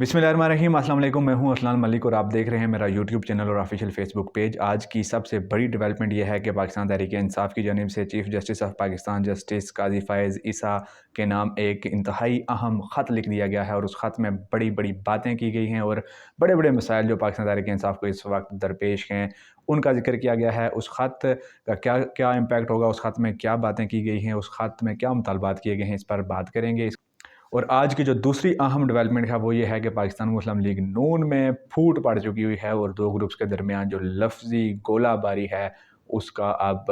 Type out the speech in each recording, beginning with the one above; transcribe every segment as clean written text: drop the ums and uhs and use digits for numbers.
बिस्मिल्लाहिर्रहमानिर्रहीम। अस्सलाम वालेकुम। मैं हूं असलान मलिक और आप देख रहे हैं मेरा यूट्यूब चैनल और ऑफिशियल फेसबुक पेज। आज की सबसे बड़ी डेवलपमेंट यह है कि पाकिस्तान तहरीक-ए-इंसाफ की जानिब से chief justice of Pakistan justice Qazi Faez Isa के नाम एक इंतहाई अहम ख़त लिख दिया गया है और उस ख़त में बड़ी बड़ी बातें की गई हैं और बड़े बड़े मसाइल जो पाकिस्तान तहरीक-ए-इंसाफ को इस वक्त दरपेश हैं उनका जिक्र किया गया है। उस ख़त का क्या क्या इम्पैक्ट होगा, उस ख़त में क्या बातें की गई हैं, उस ख़त में क्या मुतालबात किए गए हैं, इस पर बात करेंगे। और आज की जो दूसरी अहम डेवलपमेंट है वो ये है कि पाकिस्तान मुस्लिम लीग नून में फूट पड़ चुकी हुई है और दो ग्रुप्स के दरमियान जो लफ्ज़ी गोलाबारी है उसका अब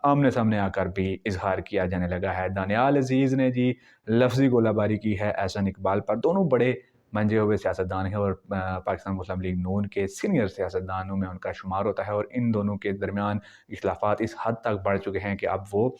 आमने सामने आकर भी इजहार किया जाने लगा है। दानियाल अजीज़ ने जी लफ्ज़ी गोलाबारी की है एहसन इकबाल पर। दोनों बड़े मंजे हुए सियासतदान हैं और पाकिस्तान मुस्लिम लीग नून के सीनियर सियासतदानों में उनका शुमार होता है और इन दोनों के दरमियान इख्लाफात इस हद तक बढ़ चुके हैं कि अब वो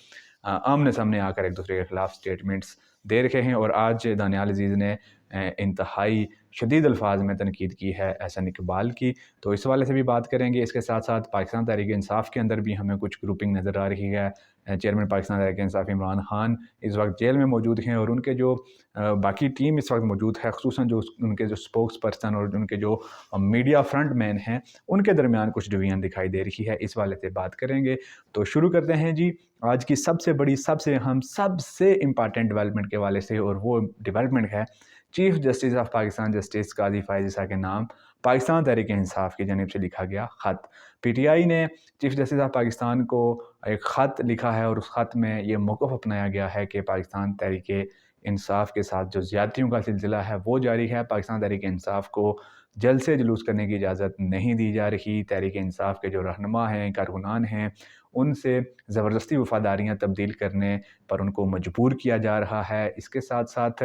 आमने सामने आकर एक दूसरे के खिलाफ स्टेटमेंट्स दे रखे हैं। और आज दानियाल अजीज़ ने इंतहाई शदीद अल्फाज में तनकीद की है एहसन इकबाल की, तो इस वाले से भी बात करेंगे। इसके साथ साथ पाकिस्तान तहरीक इंसाफ के अंदर भी हमें कुछ ग्रुपिंग नज़र आ रही है। चेयरमैन पाकिस्तान तहरीक इंसाफ इमरान खान इस वक्त जेल में मौजूद हैं और उनके जो बाकी टीम इस वक्त मौजूद है, ख़ुसूसन जो उनके जो स्पोक्स पर्सन और उनके जो मीडिया फ्रंट मैन हैं उनके दरमियान कुछ डिवीजन दिखाई दे रही है। इस वाले से बात करेंगे। तो शुरू करते हैं जी आज की सबसे बड़ी, सबसे अहम, सबसे इम्पॉर्टेंट डेवलपमेंट के वाले से, और वो डेवलपमेंट है chief justice of Pakistan justice Qazi Faez Isa के नाम पाकिस्तान तहरीक इंसाफ की जानिब से लिखा गया ख़त। पीटीआई ने चीफ जस्टिस ऑफ पाकिस्तान को एक ख़त लिखा है और उस ख़त में ये मौक़िफ़ अपनाया गया है कि पाकिस्तान तहरीक इंसाफ के साथ जो ज़्यादतियों का सिलसिला है वो जारी है। पाकिस्तान तहरीक इंसाफ को जलसे जुलूस करने की इजाज़त नहीं दी जा रही। तहरीक इंसाफ के जो रहनुमा हैं, कारकुनान हैं, उनसे ज़बरदस्ती वफ़ादारियाँ तब्दील करने पर उनको मजबूर किया जा रहा है। इसके साथ साथ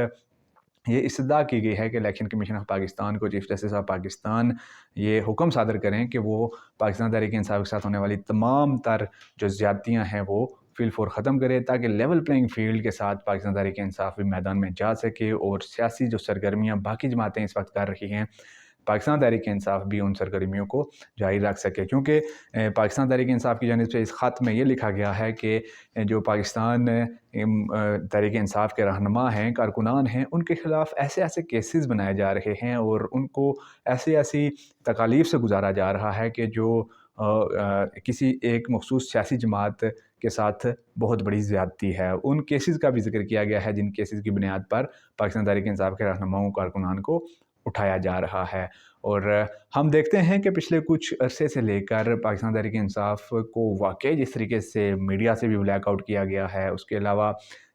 ये इस्तदा की गई है कि इलेक्शन कमीशन ऑफ पाकिस्तान को चीफ जस्टिस ऑफ पाकिस्तान ये हुक्म सादर करें कि वो पाकिस्तान तहरीक इंसाफ के साथ होने वाली तमाम तर जो ज़्यादतियाँ हैं वो फिलफोर ख़त्म करे, ताकि लेवल प्लेइंग फील्ड के साथ पाकिस्तान तहरीक इंसाफ भी मैदान में जा सके और सियासी जो सरगर्मियाँ बाकी जमातें इस वक्त कर रही हैं पाकिस्तान तहरीक इंसाफ भी उन सरगर्मियों को जारी रख सके। क्योंकि पाकिस्तान तहरीक इंसाफ की जानिब से इस ख़त में ये लिखा गया है कि जो पाकिस्तान तहरीक इंसाफ के रहनुमा हैं, कारकुनान हैं, उनके ख़िलाफ़ ऐसे ऐसे केसेस बनाए जा रहे हैं और उनको ऐसी ऐसी तकालीफ से गुजारा जा रहा है कि जो किसी एक मखसूस सियासी जमात के साथ बहुत बड़ी ज़्यादती है। उन केसेस का भी जिक्र किया गया है जिन केसेस की बुनियाद पर पाकिस्तान तहरीक इंसाफ के रहनुमाओं कारकुनान को उठाया जा रहा है। और हम देखते हैं कि पिछले कुछ अरसे से लेकर पाकिस्तान तहरीक इंसाफ को वाक़ई जिस तरीके से मीडिया से भी ब्लैकआउट किया गया है, उसके अलावा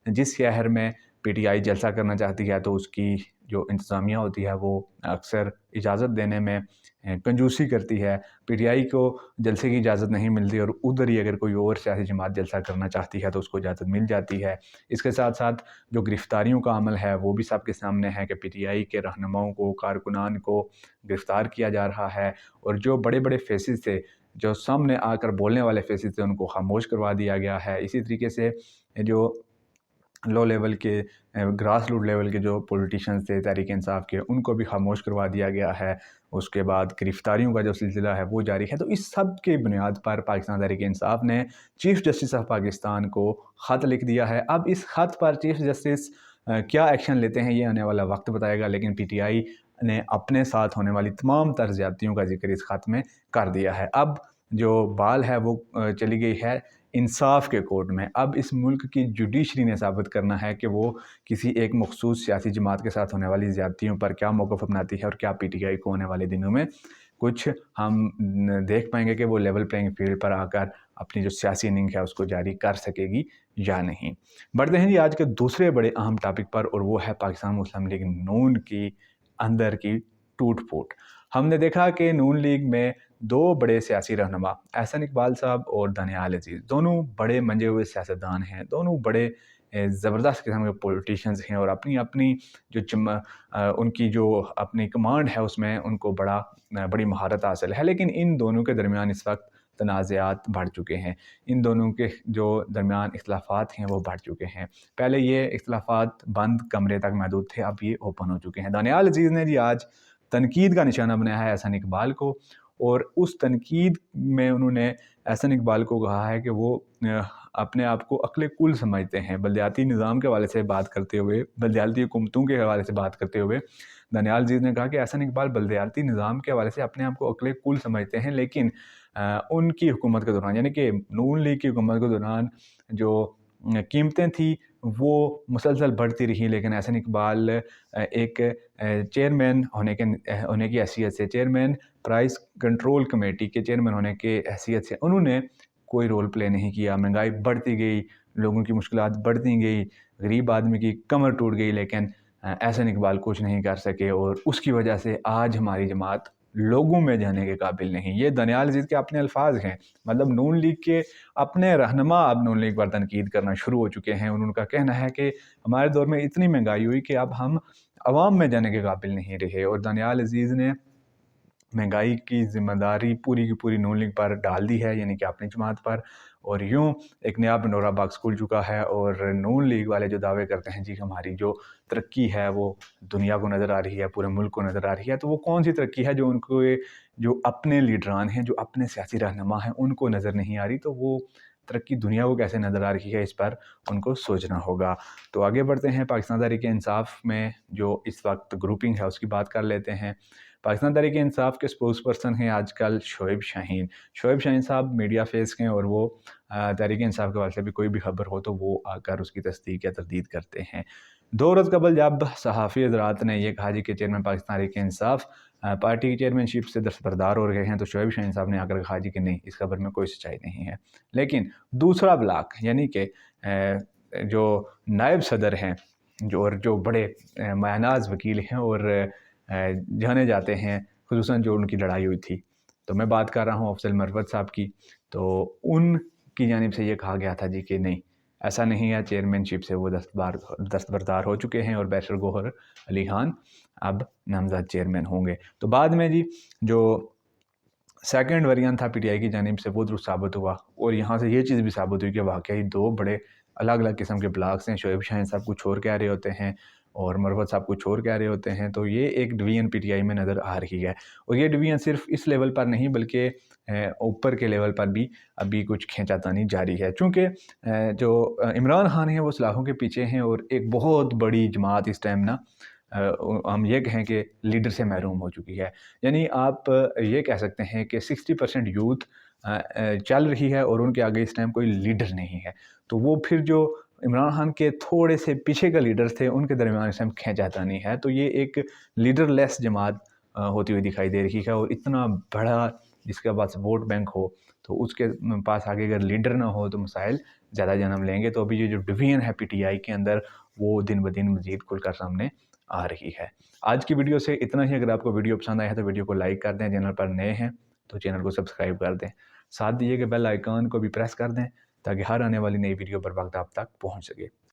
जिस शहर में पीटीआई जलसा करना चाहती है तो उसकी जो इंतज़ामिया होती है वो अक्सर इजाज़त देने में कंजूसी करती है। पीटीआई को जलसे की इजाज़त नहीं मिलती और उधर ही अगर कोई और सियासी जमात जलसा करना चाहती है तो उसको इजाज़त मिल जाती है। इसके साथ साथ जो गिरफ़्तारियों का अमल है वो भी सबके सामने है कि पीटीआई के रहनुमाओं को, कारकुनान को गिरफ़्तार किया जा रहा है और जो बड़े बड़े फेसेस थे, जो सामने आकर बोलने वाले फेसेस थे, उनको खामोश करवा दिया गया है। इसी तरीके से जो लो लेवल के ग्रास रूट लेवल के जो पॉलिटिशियंस थे तहरीक इंसाफ के, उनको भी खामोश करवा दिया गया है। उसके बाद गिरफ़्तारियों का जो सिलसिला है वो जारी है। तो इस सब के बुनियाद पर पाकिस्तान तहरीक इंसाफ ने चीफ जस्टिस ऑफ पाकिस्तान को ख़त लिख दिया है। अब इस ख़त पर चीफ जस्टिस क्या एक्शन लेते हैं ये आने वाला वक्त बताएगा, लेकिन पीटीआई ने अपने साथ होने वाली तमाम तर ज़्यादतियों का जिक्र इस ख़त में कर दिया है। अब जो बाल है वो चली गई है इंसाफ के कोर्ट में। अब इस मुल्क की जुडिशरी ने साबित करना है कि वो किसी एक मखसूस सियासी जमात के साथ होने वाली ज़्यादतियों पर क्या मौक़िफ़ अपनाती है और क्या पीटीआई को होने वाले दिनों में कुछ हम देख पाएंगे कि वो लेवल प्लेइंग फील्ड पर आकर अपनी जो सियासी इनिंग है उसको जारी कर सकेगी या नहीं। बढ़ते हैं जी आज के दूसरे बड़े अहम टॉपिक पर, और वो है पाकिस्तान मुस्लिम लीग नून की अंदर की टूट-फूट। हमने देखा कि नून लीग में दो बड़े सियासी रहनुमा एहसन इकबाल साहब और दानियाल अजीज़, दोनों बड़े मंजे हुए सियासतदान हैं, दोनों बड़े ज़बरदस्त किस्म के पॉलिटिशियंस हैं और अपनी अपनी उनकी जो अपनी कमांड है उसमें उनको बड़ी महारत हासिल है। लेकिन इन दोनों के दरमियान इस वक्त तनाज़ात बढ़ चुके हैं। इन दोनों के जो दरमियान इख्तिलाफ़ात हैं वो बढ़ चुके हैं। पहले ये इख्तिलाफ़ात बंद कमरे तक महदूद थे, अब ये ओपन हो चुके हैं। दानियाल अजीज़ ने जी आज तनकीद का निशाना बनाया है एहसन इकबाल को, और उस तनकीद में उन्होंने एहसन इकबाल को कहा है कि वो اپنے آپ کو عقل کل سمجھتے ہیں۔ بلدیاتی نظام کے حوالے سے بات کرتے ہوئے، بلدیاتی حکومتوں کے حوالے سے بات کرتے ہوئے دانیال عزیز نے کہا کہ احسن اقبال بلدیاتی نظام کے حوالے سے اپنے آپ کو عقل کل سمجھتے ہیں، لیکن ان کی حکومت کے دوران، یعنی کہ نون لیگ کی حکومت کے دوران جو قیمتیں تھیں وہ مسلسل بڑھتی رہی، لیکن احسن اقبال ایک چیئرمین ہونے کی حیثیت سے، چیئرمین پرائس کنٹرول کمیٹی کے چیئرمین ہونے کی حیثیت سے انہوں نے کوئی رول پلے نہیں کیا۔ مہنگائی بڑھتی گئی، لوگوں کی مشکلات بڑھتی گئی، غریب آدمی کی کمر ٹوٹ گئی، لیکن احسن اقبال کچھ نہیں کر سکے، اور اس کی وجہ سے آج ہماری جماعت لوگوں میں جانے کے قابل نہیں۔ یہ دانیال عزیز کے اپنے الفاظ ہیں، مطلب نون لیگ کے اپنے رہنما اب نون لیگ پر تنقید کرنا شروع ہو چکے ہیں۔ ان کا کہنا ہے کہ ہمارے دور میں اتنی مہنگائی ہوئی کہ اب ہم عوام میں جانے کے قابل نہیں رہے، اور دانیال عزیز نے مہنگائی کی ذمہ داری پوری کی پوری نون لیگ پر ڈال دی ہے، یعنی کہ اپنی جماعت پر، اور یوں ایک نیا پنڈورا باکس کھل چکا ہے۔ اور نون لیگ والے جو دعوے کرتے ہیں جی ہماری جو ترقی ہے وہ دنیا کو نظر آ رہی ہے، پورے ملک کو نظر آ رہی ہے، تو وہ کون سی ترقی ہے جو ان کو، جو اپنے لیڈران ہیں، جو اپنے سیاسی رہنما ہیں، ان کو نظر نہیں آ رہی؟ تو وہ ترقی دنیا کو کیسے نظر آ رہی ہے، اس پر ان کو سوچنا ہوگا۔ تو آگے بڑھتے ہیں، پاکستان تحریک انصاف میں جو اس وقت گروپنگ ہے اس کی بات کر لیتے ہیں۔ پاکستان تحریک انصاف کے سپوکس پرسن ہیں آج کل شعیب شاہین۔ شعیب شاہین صاحب میڈیا فیس ہیں، اور وہ تحریک انصاف کے حوالے سے بھی کوئی بھی خبر ہو تو وہ آ کر اس کی تصدیق یا تردید کرتے ہیں۔ 2 روز قبل جب صحافی حضرات نے یہ کہا جی کہ چیئرمین پاکستان تحریک انصاف پارٹی کی چیئرمین شپ سے دستبردار ہو رہے ہیں، تو شعیب شاہین صاحب نے آ کر کہا جی کہ نہیں، اس خبر میں کوئی سچائی نہیں ہے۔ لیکن دوسرا بلاک، یعنی کہ جو نائب صدر ہیں، جو بڑے مایہ وکیل ہیں اور جانے جاتے ہیں، خصوصاً جو ان کی لڑائی ہوئی تھی، تو میں بات کر رہا ہوں افضل مروت صاحب کی، تو ان کی جانب سے یہ کہا گیا تھا جی کہ نہیں، ایسا نہیں ہے، چیئرمین شپ سے وہ دستبردار ہو چکے ہیں، اور بیرسٹر گوہر علی خان اب نامزد چیئرمین ہوں گے۔ تو بعد میں جی جو سیکنڈ ویریانٹ تھا پی ٹی آئی کی جانب سے وہ درست ثابت ہوا، اور یہاں سے یہ چیز بھی ثابت ہوئی کہ واقعی 2 بڑے الگ الگ قسم کے بلاکس ہیں۔ شعیب شاہین صاحب کچھ اور کہہ رہے ہوتے ہیں اور مروت صاحب کچھ اور کہہ رہے ہوتے ہیں، تو یہ ایک ڈویژن پی ٹی آئی میں نظر آ رہی ہے، اور یہ ڈویژن صرف اس لیول پر نہیں بلکہ اوپر کے لیول پر بھی ابھی کچھ کھینچا تانی جاری ہے، چونکہ جو عمران خان ہیں وہ سلاخوں کے پیچھے ہیں، اور ایک بہت بڑی جماعت اس ٹائم نا ہم یہ کہیں کہ لیڈر سے محروم ہو چکی ہے۔ یعنی آپ یہ کہہ سکتے ہیں کہ 60% یوتھ چل رہی ہے اور ان کے آگے اس ٹائم کوئی لیڈر نہیں ہے، تو وہ پھر جو عمران خان کے تھوڑے سے پیچھے کا لیڈرز تھے ان کے درمیان اس ٹائم کھینچا نہیں ہے، تو یہ ایک لیڈر لیس جماعت ہوتی ہوئی دکھائی دے رہی ہے، اور اتنا بڑا جس کے پاس ووٹ بینک ہو تو اس کے پاس آگے اگر لیڈر نہ ہو تو مسائل زیادہ جنم لیں گے۔ تو ابھی یہ جو ڈویژن ہے پی ٹی آئی کے اندر وہ دن بدن مزید کھل کر سامنے آ رہی ہے۔ آج کی ویڈیو سے اتنا ہی۔ اگر آپ کو ویڈیو پسند آیا ہے تو ویڈیو کو لائک کر دیں، چینل پر نئے ہیں تو چینل کو سبسکرائب کر دیں، ساتھ دیئے کہ بیل آئیکن کو بھی پریس کر دیں تاکہ ہر آنے والی نئی ویڈیو پر وقت آپ تک پہنچ سکے۔